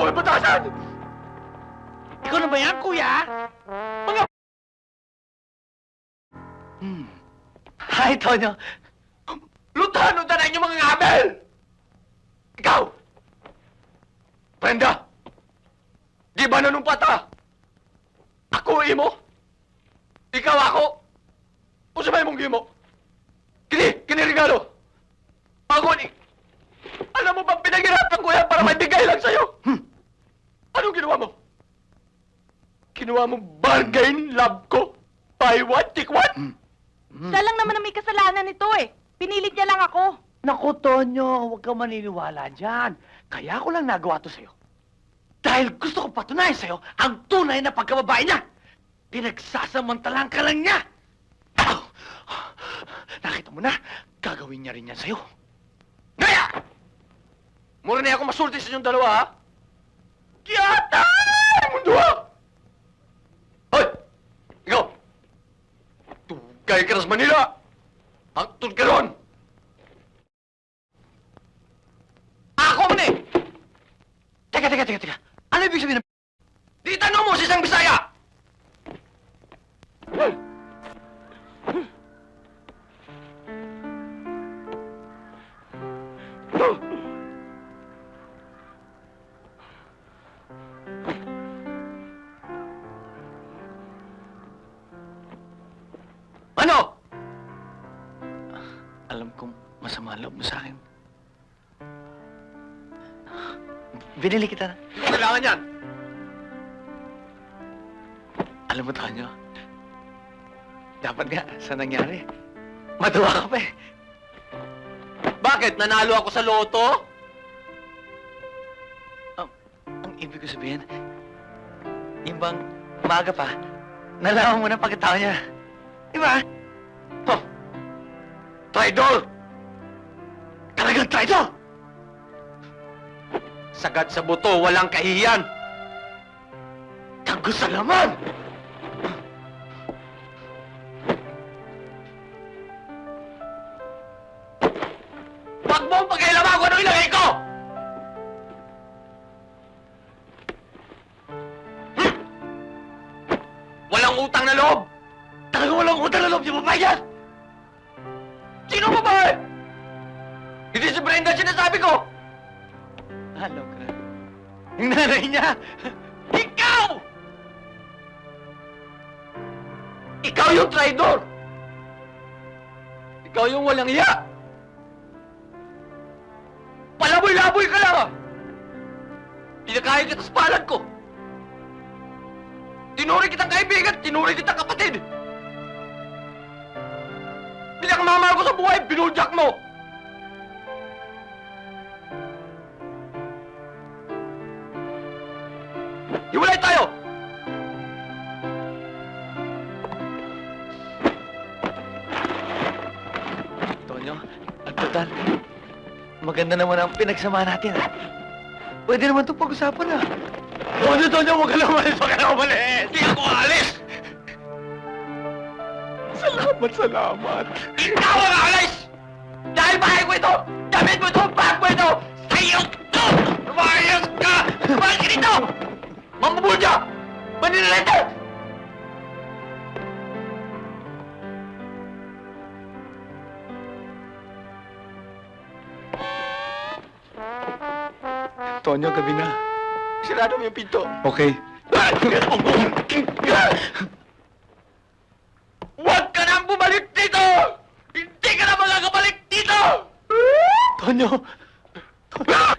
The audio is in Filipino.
mo ang batasan! Ikaw na ba yan, kuya? Mga... Hi, Tonyo. Lutano na inyong mga ngabel! Ikaw! Brenda! Di ba nanumpat ha? Ako imo? Ikaw ako? O sabay mong gimo? Kini regalo! Ako ni... Alam mo bang pinaghirapan ko yan para maibigay lang sa'yo? Anong ginawa mo? Ginawa mo bargain love ko? Buy one, take one? Siya lang naman ang may kasalanan nito eh. Pinilit niya lang ako. Naku, Tonyo, huwag kang maniniwala dyan. Kaya ko lang nagawa to sa'yo. Dahil gusto ko patunayan sa'yo ang tunay na pagkababae niya. Pinagsasamantalang ka lang niya. Nakita mo na, gagawin niya rin yan sa'yo. Ngaya! Mura na ako masulti sa inyong dalawa, ha? Kiyata! Mundo, ha? Hoy! Ikaw! Tugay ka na sa Manila! Hangtod ka ron! Ako man eh! Teka. Ano ibig sabihin ng... Di tanong mo si isang Bisaya! Ano? Alam kong masama loob mo sa akin. Binili kita na. Kailangan yan! Alam mo, Tonyo, dapat nga, sa nangyari, matuwa ka pa eh. Bakit? Nanalo ako sa loto? Ang ibig ko sabihin, yung bang maaga pa, nalaman mo na pagkatao niya. Di ba? Oh! Traidor! Talagang traidor! Sagad sa buto, walang kahihiyan! Tago sa laman! Wag mong pakialaman kung ano ilagay ko! Walang utang na loob! Talagang walang utang na loob yung babae yan! Sino ang babae? Hindi si Brenda sinasabi ko! Alam ka. Yung nanay niya! Ikaw! Ikaw yung traidor! Ikaw yung walang iya! Palaboy-laboy ka lang ah! Pinakain kita sa palad ko! Tinuri kitang kaibigan, tinuri kitang kapatid! Pinakamamahal ko sa buhay, binudyak mo! Hiwalay tayo! Tonyo, at total, maganda naman ang pinagsama natin, ha? Pwede naman itong pag-usapan, ha? Tonyo, huwag ka lang umalis, huwag ka lang umalis! Hindi ako aalis! Salamat. Ikaw ang aalis! Dahil bahay ko ito! Damit mo ito! Bag mo ito! Sa'yo ito! Lumayas ka! Lumayas ka dito! Mamabulya! Maninalete! Tonyo, gabi na. Sarado mo yung pinto. Okay. Huwag ka nang bumalik dito! Hindi ka na makakabalik dito! Tonyo! Tonyo!